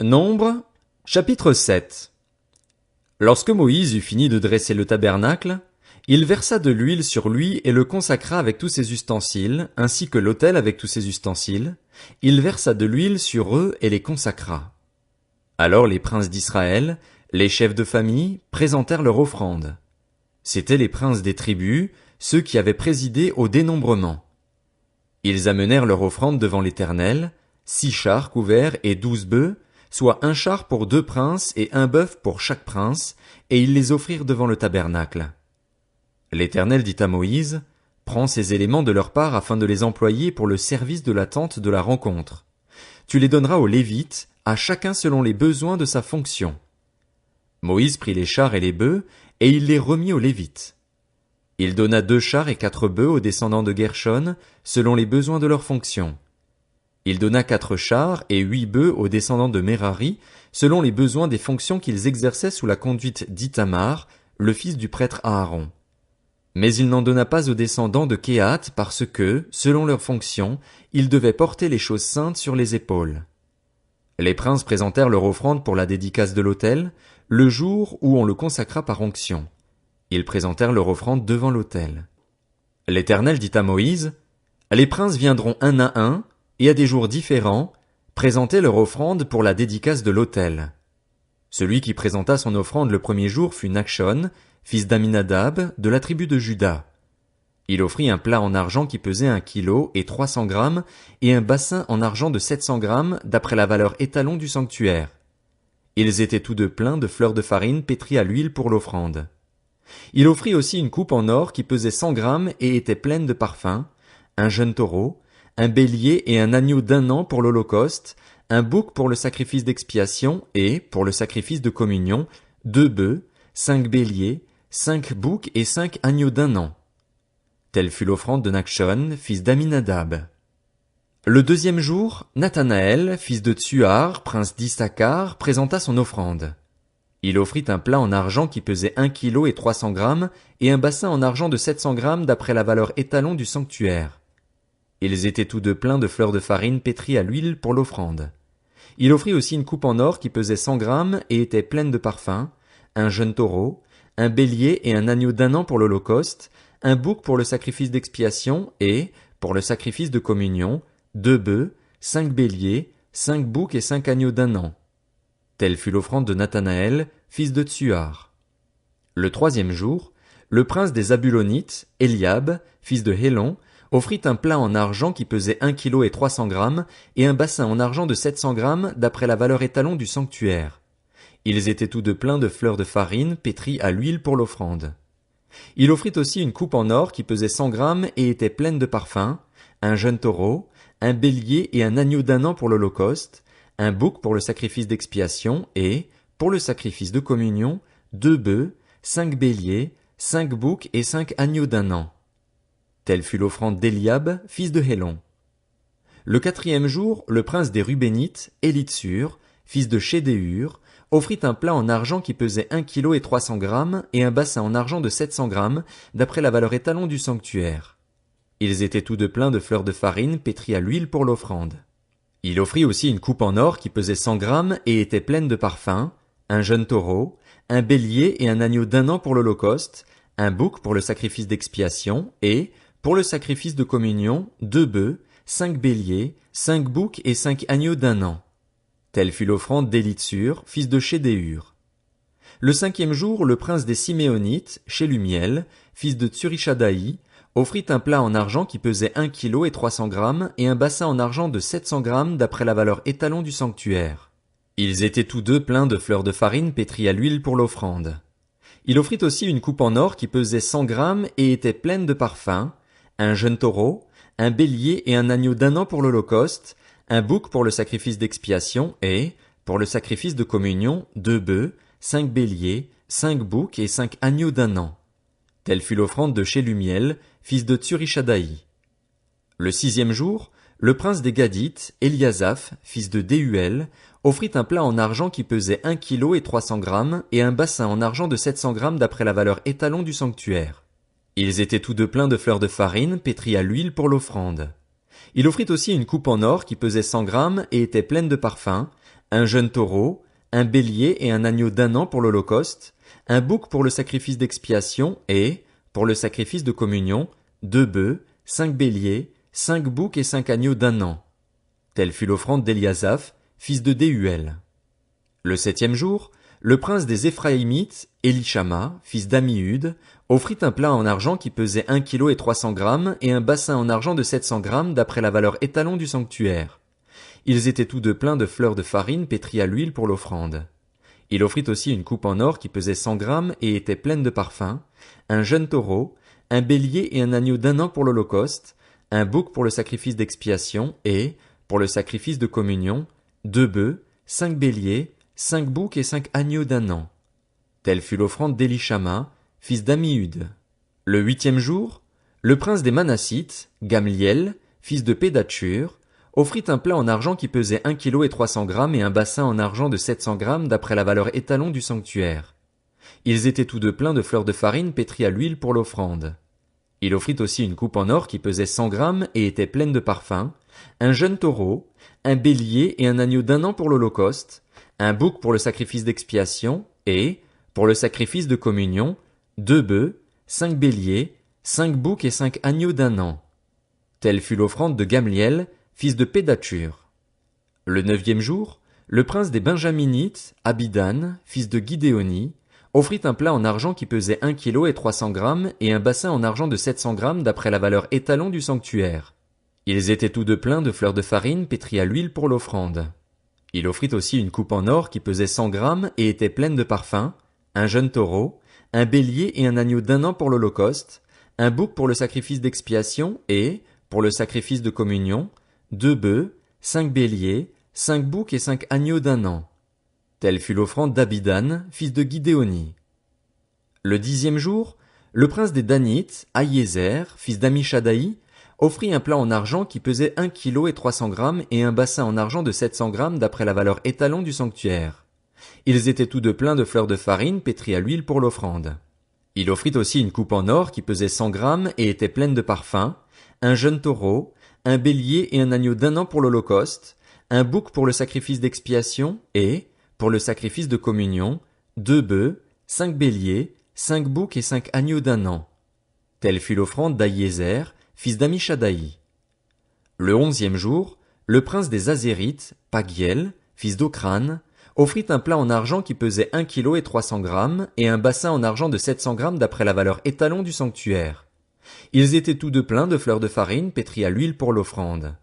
Nombre, chapitre 7. Lorsque Moïse eut fini de dresser le tabernacle, il versa de l'huile sur lui et le consacra avec tous ses ustensiles, ainsi que l'autel avec tous ses ustensiles. Il versa de l'huile sur eux et les consacra. Alors les princes d'Israël, les chefs de famille, présentèrent leur offrande. C'étaient les princes des tribus, ceux qui avaient présidé au dénombrement. Ils amenèrent leur offrande devant l'Éternel, 6 chars couverts et 12 bœufs, soit un char pour 2 princes et un bœuf pour chaque prince, et ils les offrirent devant le tabernacle. L'Éternel dit à Moïse, prends ces éléments de leur part afin de les employer pour le service de la tente de la rencontre. Tu les donneras aux Lévites, à chacun selon les besoins de sa fonction. Moïse prit les chars et les bœufs, et il les remit aux Lévites. Il donna 2 chars et 4 bœufs aux descendants de Guershon, selon les besoins de leur fonction. Il donna 4 chars et 8 bœufs aux descendants de Merari, selon les besoins des fonctions qu'ils exerçaient sous la conduite d'Ithamar, le fils du prêtre Aaron. Mais il n'en donna pas aux descendants de Kehath parce que, selon leurs fonctions, ils devaient porter les choses saintes sur les épaules. Les princes présentèrent leur offrande pour la dédicace de l'autel, le jour où on le consacra par onction. Ils présentèrent leur offrande devant l'autel. L'Éternel dit à Moïse, les princes viendront un à un, et à des jours différents, présenter leur offrande pour la dédicace de l'autel. Celui qui présenta son offrande le premier jour fut Nachshon, fils d'Aminadab, de la tribu de Juda. Il offrit un plat en argent qui pesait 1 kilo et 300 grammes, et un bassin en argent de 700 grammes, d'après la valeur étalon du sanctuaire. Ils étaient tous deux pleins de fleurs de farine pétries à l'huile pour l'offrande. Il offrit aussi une coupe en or qui pesait 100 grammes et était pleine de parfums, un jeune taureau, un bélier et un agneau d'1 an pour l'holocauste, un bouc pour le sacrifice d'expiation et, pour le sacrifice de communion, 2 bœufs, 5 béliers, 5 boucs et 5 agneaux d'1 an. Telle fut l'offrande de Nachshon, fils d'Aminadab. Le deuxième jour, Nathanaël, fils de Tsuar, prince d'Issachar, présenta son offrande. Il offrit un plat en argent qui pesait 1 kilo et 300 grammes et un bassin en argent de 700 grammes d'après la valeur étalon du sanctuaire. Ils étaient tous deux pleins de fleurs de farine pétries à l'huile pour l'offrande. Il offrit aussi une coupe en or qui pesait 100 grammes et était pleine de parfums, un jeune taureau, un bélier et un agneau d'1 an pour l'holocauste, un bouc pour le sacrifice d'expiation et, pour le sacrifice de communion, 2 bœufs, 5 béliers, 5 boucs et 5 agneaux d'1 an. Telle fut l'offrande de Nathanaël, fils de Tsuar. Le troisième jour, le prince des Zabulonites, Eliab, fils de Hélon, offrit un plat en argent qui pesait 1 kilo et 300 grammes et un bassin en argent de 700 grammes d'après la valeur étalon du sanctuaire. Ils étaient tous deux pleins de fleurs de farine pétries à l'huile pour l'offrande. Il offrit aussi une coupe en or qui pesait 100 grammes et était pleine de parfums, un jeune taureau, un bélier et un agneau d'1 an pour l'holocauste, un bouc pour le sacrifice d'expiation et, pour le sacrifice de communion, 2 bœufs, 5 béliers, 5 boucs et 5 agneaux d'1 an. Telle fut l'offrande d'Eliab, fils de Hélon. Le quatrième jour, le prince des Rubénites, Élitsur, fils de Chédéur, offrit un plat en argent qui pesait 1 kilo et 300 grammes et un bassin en argent de 700 grammes d'après la valeur étalon du sanctuaire. Ils étaient tous deux pleins de fleurs de farine pétries à l'huile pour l'offrande. Il offrit aussi une coupe en or qui pesait 100 grammes et était pleine de parfums, un jeune taureau, un bélier et un agneau d'1 an pour l'holocauste, un bouc pour le sacrifice d'expiation et, pour le sacrifice de communion, 2 bœufs, 5 béliers, 5 boucs et 5 agneaux d'1 an. Telle fut l'offrande d'Élitsur, fils de Chédéur. Le cinquième jour, le prince des Siméonites, Shelumiel, fils de Tsurishadaï, offrit un plat en argent qui pesait 1 kilo et 300 grammes et un bassin en argent de 700 grammes d'après la valeur étalon du sanctuaire. Ils étaient tous deux pleins de fleurs de farine pétries à l'huile pour l'offrande. Il offrit aussi une coupe en or qui pesait 100 grammes et était pleine de parfums, un jeune taureau, un bélier et un agneau d'1 an pour l'holocauste, un bouc pour le sacrifice d'expiation et, pour le sacrifice de communion, 2 bœufs, 5 béliers, 5 boucs et 5 agneaux d'1 an. Telle fut l'offrande de Shelumiel, fils de Tsurishadaï. Le sixième jour, le prince des Gadites, Eliasaph, fils de Déhuel, offrit un plat en argent qui pesait 1 kilo et 300 grammes et un bassin en argent de 700 grammes d'après la valeur étalon du sanctuaire. Ils étaient tous deux pleins de fleurs de farine pétries à l'huile pour l'offrande. Il offrit aussi une coupe en or qui pesait 100 grammes et était pleine de parfums, un jeune taureau, un bélier et un agneau d'1 an pour l'holocauste, un bouc pour le sacrifice d'expiation et, pour le sacrifice de communion, 2 bœufs, 5 béliers, 5 boucs et 5 agneaux d'1 an. Telle fut l'offrande d'Éliasaph, fils de Déhuel. Le 7e jour, le prince des Éphraïmites, Élishama, fils d'Ammihuд, offrit un plat en argent qui pesait 1 kilo et 300 grammes et un bassin en argent de 700 grammes d'après la valeur étalon du sanctuaire. Ils étaient tous deux pleins de fleurs de farine pétries à l'huile pour l'offrande. Il offrit aussi une coupe en or qui pesait 100 grammes et était pleine de parfums, un jeune taureau, un bélier et un agneau d'1 an pour l'holocauste, un bouc pour le sacrifice d'expiation et, pour le sacrifice de communion, 2 bœufs, 5 béliers, 5 boucs et 5 agneaux d'1 an. Telle fut l'offrande d'Élishama, fils d'Ammihud. Le 8e jour, le prince des Manassites, Gamliel, fils de Pédatsur, offrit un plat en argent qui pesait 1 kilo et 300 grammes et un bassin en argent de 700 grammes d'après la valeur étalon du sanctuaire. Ils étaient tous deux pleins de fleurs de farine pétries à l'huile pour l'offrande. Il offrit aussi une coupe en or qui pesait 100 grammes et était pleine de parfums, un jeune taureau, un bélier et un agneau d'1 an pour l'holocauste, un bouc pour le sacrifice d'expiation et, pour le sacrifice de communion, 2 bœufs, 5 béliers, 5 boucs et 5 agneaux d'1 an. Telle fut l'offrande de Gamliel, fils de Pédatsur. Le 9e jour, le prince des Benjaminites, Abidan, fils de Gidéoni, offrit un plat en argent qui pesait 1 kilo et 300 grammes et un bassin en argent de 700 grammes d'après la valeur étalon du sanctuaire. Ils étaient tous deux pleins de fleurs de farine pétries à l'huile pour l'offrande. Il offrit aussi une coupe en or qui pesait 100 grammes et était pleine de parfums, un jeune taureau, un bélier et un agneau d'1 an pour l'holocauste, un bouc pour le sacrifice d'expiation et, pour le sacrifice de communion, 2 bœufs, 5 béliers, 5 boucs et 5 agneaux d'1 an. Telle fut l'offrande d'Abidan, fils de Gidéoni. Le 10e jour, le prince des Danites, Ahiézer, fils d'Amishadaï, offrit un plat en argent qui pesait 1 kilo et 300 grammes et un bassin en argent de 700 grammes d'après la valeur étalon du sanctuaire. Ils étaient tous deux pleins de fleurs de farine pétries à l'huile pour l'offrande. Il offrit aussi une coupe en or qui pesait 100 grammes et était pleine de parfums, un jeune taureau, un bélier et un agneau d'1 an pour l'holocauste, un bouc pour le sacrifice d'expiation et, pour le sacrifice de communion, 2 bœufs, 5 béliers, 5 boucs et 5 agneaux d'1 an. Telle fut l'offrande d'Ahiézer, fils d'Amishadaï. Le 11e jour, le prince des Azérites, Pagiel, fils d'Ocran, offrit un plat en argent qui pesait 1 kilo et 300 grammes et un bassin en argent de 700 grammes d'après la valeur étalon du sanctuaire. Ils étaient tous deux pleins de fleurs de farine pétries à l'huile pour l'offrande.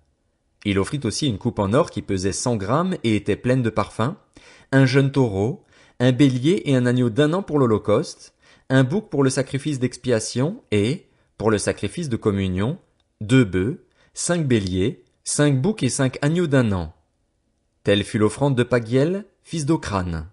Il offrit aussi une coupe en or qui pesait 100 grammes et était pleine de parfums, un jeune taureau, un bélier et un agneau d'1 an pour l'holocauste, un bouc pour le sacrifice d'expiation et, pour le sacrifice de communion, 2 bœufs, 5 béliers, 5 boucs et 5 agneaux d'1 an. Telle fut l'offrande de Pagiel, fils d'Ocran.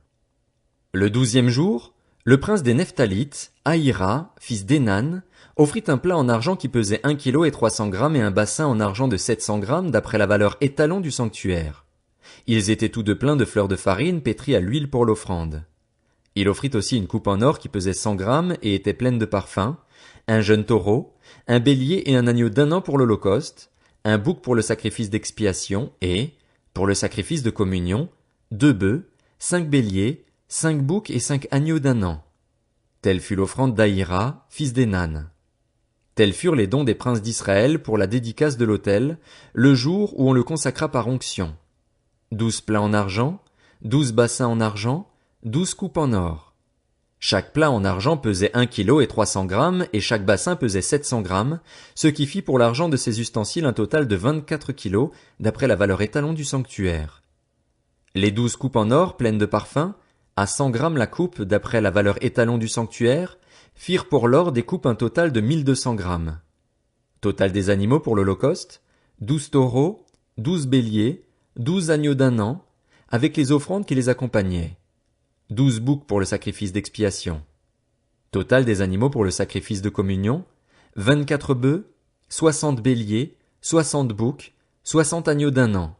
Le 12e jour, le prince des Nephtalites, Ahira, fils d'Énan, offrit un plat en argent qui pesait 1 kilo et 300 grammes et un bassin en argent de 700 grammes d'après la valeur étalon du sanctuaire. Ils étaient tous deux pleins de fleurs de farine pétries à l'huile pour l'offrande. Il offrit aussi une coupe en or qui pesait 100 grammes et était pleine de parfums, un jeune taureau, un bélier et un agneau d'1 an pour l'holocauste, un bouc pour le sacrifice d'expiation et, pour le sacrifice de communion, 2 bœufs, 5 béliers, 5 boucs et 5 agneaux d'1 an. Telle fut l'offrande d'Ahira, fils d'Énan. Tels furent les dons des princes d'Israël pour la dédicace de l'autel, le jour où on le consacra par onction. 12 plats en argent, 12 bassins en argent, 12 coupes en or. Chaque plat en argent pesait 1 kilo et 300 grammes et chaque bassin pesait 700 grammes, ce qui fit pour l'argent de ces ustensiles un total de 24 kilos d'après la valeur étalon du sanctuaire. Les 12 coupes en or pleines de parfums, à 100 grammes la coupe d'après la valeur étalon du sanctuaire, firent pour l'or des coupes un total de 1200 grammes. Total des animaux pour l'holocauste, 12 taureaux, 12 béliers, 12 agneaux d'1 an, avec les offrandes qui les accompagnaient. 12 boucs pour le sacrifice d'expiation. Total des animaux pour le sacrifice de communion, 24 bœufs, 60 béliers, 60 boucs, 60 agneaux d'1 an.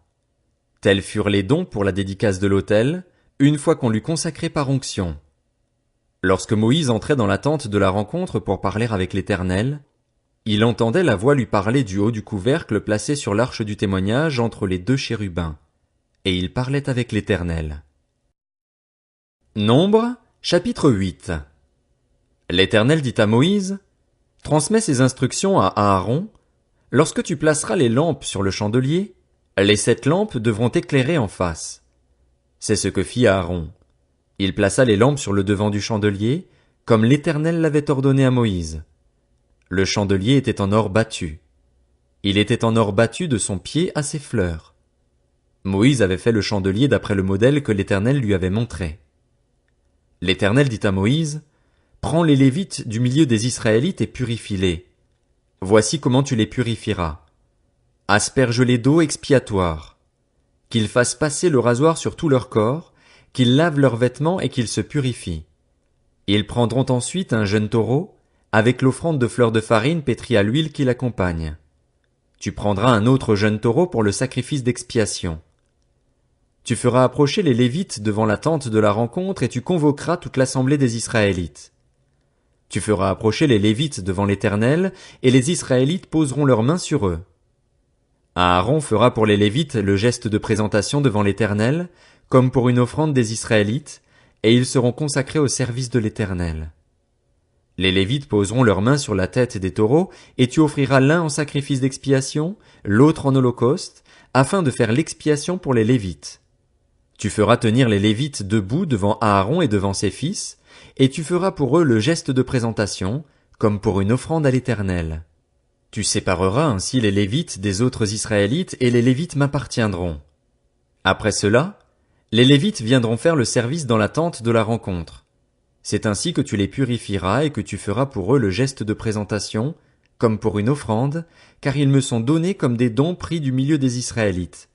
Tels furent les dons pour la dédicace de l'autel, une fois qu'on l'eut consacré par onction. Lorsque Moïse entrait dans la tente de la rencontre pour parler avec l'Éternel, il entendait la voix lui parler du haut du couvercle placé sur l'arche du témoignage entre les 2 chérubins. et il parlait avec l'Éternel. Nombre, chapitre 8. L'Éternel dit à Moïse, transmets ces instructions à Aaron. Lorsque tu placeras les lampes sur le chandelier, les 7 lampes devront éclairer en face. C'est ce que fit Aaron. Il plaça les lampes sur le devant du chandelier, comme l'Éternel l'avait ordonné à Moïse. Le chandelier était en or battu. Il était en or battu de son pied à ses fleurs. Moïse avait fait le chandelier d'après le modèle que l'Éternel lui avait montré. L'Éternel dit à Moïse, prends les Lévites du milieu des Israélites et purifie-les. Voici comment tu les purifieras. Asperge-les d'eau expiatoire. Qu'ils fassent passer le rasoir sur tout leur corps, qu'ils lavent leurs vêtements et qu'ils se purifient. Ils prendront ensuite un jeune taureau, avec l'offrande de fleurs de farine pétrie à l'huile qui l'accompagne. Tu prendras un autre jeune taureau pour le sacrifice d'expiation. Tu feras approcher les Lévites devant la tente de la rencontre et tu convoqueras toute l'assemblée des Israélites. Tu feras approcher les Lévites devant l'Éternel, et les Israélites poseront leurs mains sur eux. Aaron fera pour les Lévites le geste de présentation devant l'Éternel, comme pour une offrande des Israélites, et ils seront consacrés au service de l'Éternel. Les Lévites poseront leurs mains sur la tête des taureaux, et tu offriras l'un en sacrifice d'expiation, l'autre en holocauste, afin de faire l'expiation pour les Lévites. Tu feras tenir les Lévites debout devant Aaron et devant ses fils, et tu feras pour eux le geste de présentation, comme pour une offrande à l'Éternel. Tu sépareras ainsi les Lévites des autres Israélites, et les Lévites m'appartiendront. Après cela, les Lévites viendront faire le service dans la tente de la rencontre. C'est ainsi que tu les purifieras et que tu feras pour eux le geste de présentation, comme pour une offrande, car ils me sont donnés comme des dons pris du milieu des Israélites.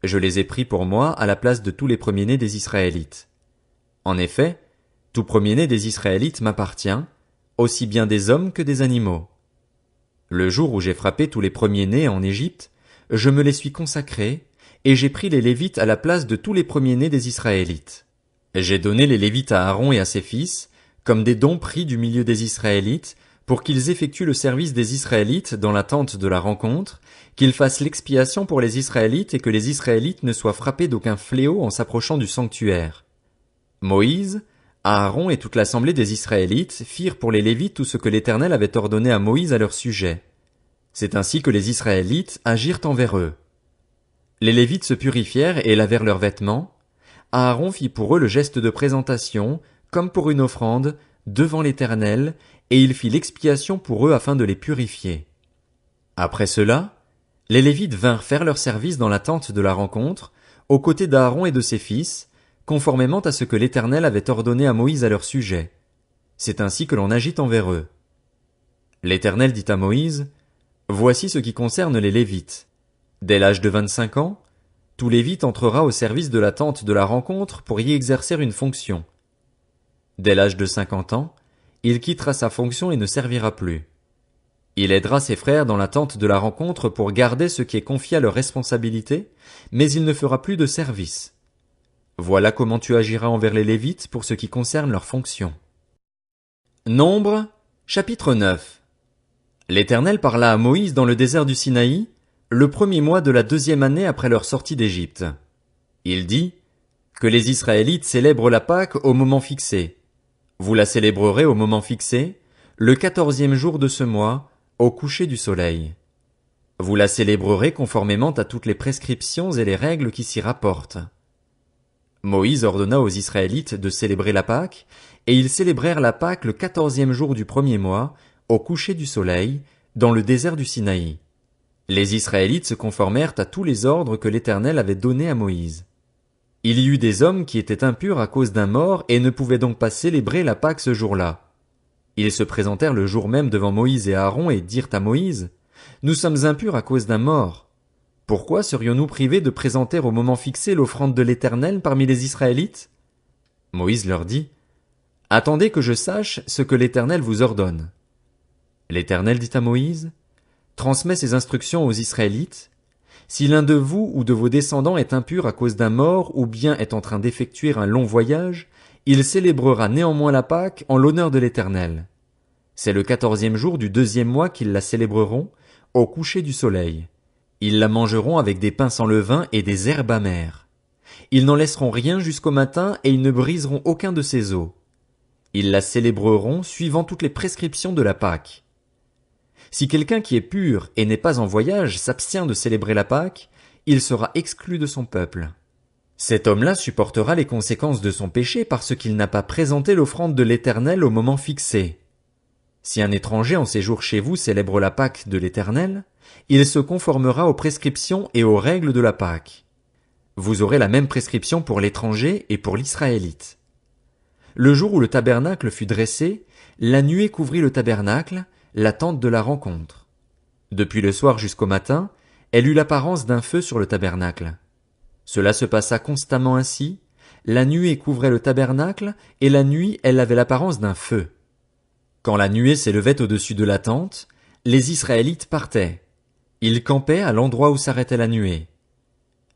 Je les ai pris pour moi à la place de tous les premiers-nés des Israélites. En effet, tout premier-né des Israélites m'appartient, aussi bien des hommes que des animaux. Le jour où j'ai frappé tous les premiers-nés en Égypte, je me les suis consacrés, et j'ai pris les Lévites à la place de tous les premiers-nés des Israélites. J'ai donné les Lévites à Aaron et à ses fils, comme des dons pris du milieu des Israélites, pour qu'ils effectuent le service des Israélites dans la tente de la rencontre, qu'ils fassent l'expiation pour les Israélites et que les Israélites ne soient frappés d'aucun fléau en s'approchant du sanctuaire. Moïse, Aaron et toute l'assemblée des Israélites firent pour les Lévites tout ce que l'Éternel avait ordonné à Moïse à leur sujet. C'est ainsi que les Israélites agirent envers eux. Les Lévites se purifièrent et lavèrent leurs vêtements. Aaron fit pour eux le geste de présentation, comme pour une offrande, devant l'Éternel, et il fit l'expiation pour eux afin de les purifier. Après cela, les Lévites vinrent faire leur service dans la tente de la rencontre, aux côtés d'Aaron et de ses fils, conformément à ce que l'Éternel avait ordonné à Moïse à leur sujet. C'est ainsi que l'on agit envers eux. L'Éternel dit à Moïse, voici ce qui concerne les Lévites. Dès l'âge de 25 ans, tout Lévite entrera au service de la tente de la rencontre pour y exercer une fonction. Dès l'âge de 50 ans, il quittera sa fonction et ne servira plus. Il aidera ses frères dans la tente de la rencontre pour garder ce qui est confié à leur responsabilité, mais il ne fera plus de service. Voilà comment tu agiras envers les Lévites pour ce qui concerne leurs fonctions. Nombre, chapitre 9. L'Éternel parla à Moïse dans le désert du Sinaï, le premier mois de la 2e année après leur sortie d'Égypte. Il dit, que les Israélites célèbrent la Pâque au moment fixé. Vous la célébrerez au moment fixé, le 14e jour de ce mois, au coucher du soleil. Vous la célébrerez conformément à toutes les prescriptions et les règles qui s'y rapportent. Moïse ordonna aux Israélites de célébrer la Pâque, et ils célébrèrent la Pâque le 14e jour du premier mois, au coucher du soleil, dans le désert du Sinaï. Les Israélites se conformèrent à tous les ordres que l'Éternel avait donnés à Moïse. Il y eut des hommes qui étaient impurs à cause d'un mort et ne pouvaient donc pas célébrer la Pâque ce jour-là. Ils se présentèrent le jour même devant Moïse et Aaron et dirent à Moïse, « Nous sommes impurs à cause d'un mort. Pourquoi serions-nous privés de présenter au moment fixé l'offrande de l'Éternel parmi les Israélites ?» Moïse leur dit, « Attendez que je sache ce que l'Éternel vous ordonne. » L'Éternel dit à Moïse, « Transmets ces instructions aux Israélites. Si l'un de vous ou de vos descendants est impur à cause d'un mort ou bien est en train d'effectuer un long voyage, il célébrera néanmoins la Pâque en l'honneur de l'Éternel. C'est le 14e jour du 2e mois qu'ils la célébreront, au coucher du soleil. Ils la mangeront avec des pains sans levain et des herbes amères. Ils n'en laisseront rien jusqu'au matin et ils ne briseront aucun de ses os. Ils la célébreront suivant toutes les prescriptions de la Pâque. Si quelqu'un qui est pur et n'est pas en voyage s'abstient de célébrer la Pâque, il sera exclu de son peuple. Cet homme-là supportera les conséquences de son péché parce qu'il n'a pas présenté l'offrande de l'Éternel au moment fixé. Si un étranger en séjour chez vous célèbre la Pâque de l'Éternel, il se conformera aux prescriptions et aux règles de la Pâque. Vous aurez la même prescription pour l'étranger et pour l'Israélite. Le jour où le tabernacle fut dressé, la nuée couvrit le tabernacle, la tente de la rencontre. Depuis le soir jusqu'au matin, elle eut l'apparence d'un feu sur le tabernacle. Cela se passa constamment ainsi, la nuée couvrait le tabernacle, et la nuit elle avait l'apparence d'un feu. Quand la nuée s'élevait au-dessus de la tente, les Israélites partaient. Ils campaient à l'endroit où s'arrêtait la nuée.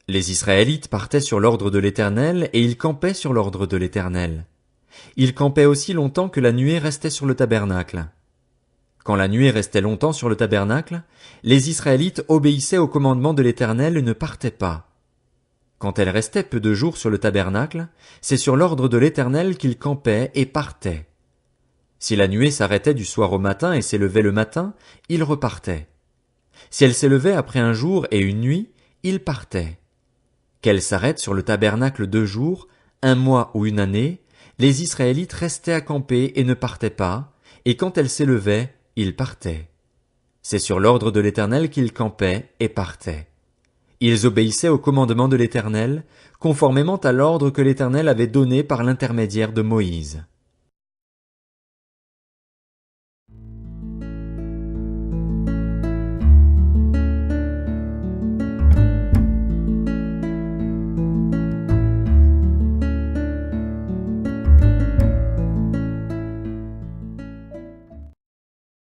Les Israélites partaient sur l'ordre de l'Éternel et ils campaient sur l'ordre de l'Éternel. Ils campaient aussi longtemps que la nuée restait sur le tabernacle. Quand la nuée restait longtemps sur le tabernacle, les Israélites obéissaient au commandement de l'Éternel et ne partaient pas. Quand elle restait peu de jours sur le tabernacle, c'est sur l'ordre de l'Éternel qu'ils campaient et partaient. Si la nuée s'arrêtait du soir au matin et s'élevait le matin, ils repartaient. Si elle s'élevait après un jour et une nuit, ils partaient. Qu'elle s'arrête sur le tabernacle 2 jours, 1 mois ou une année, les Israélites restaient à camper et ne partaient pas, et quand elle s'élevait, ils partaient. C'est sur l'ordre de l'Éternel qu'ils campaient et partaient. Ils obéissaient au commandement de l'Éternel, conformément à l'ordre que l'Éternel avait donné par l'intermédiaire de Moïse.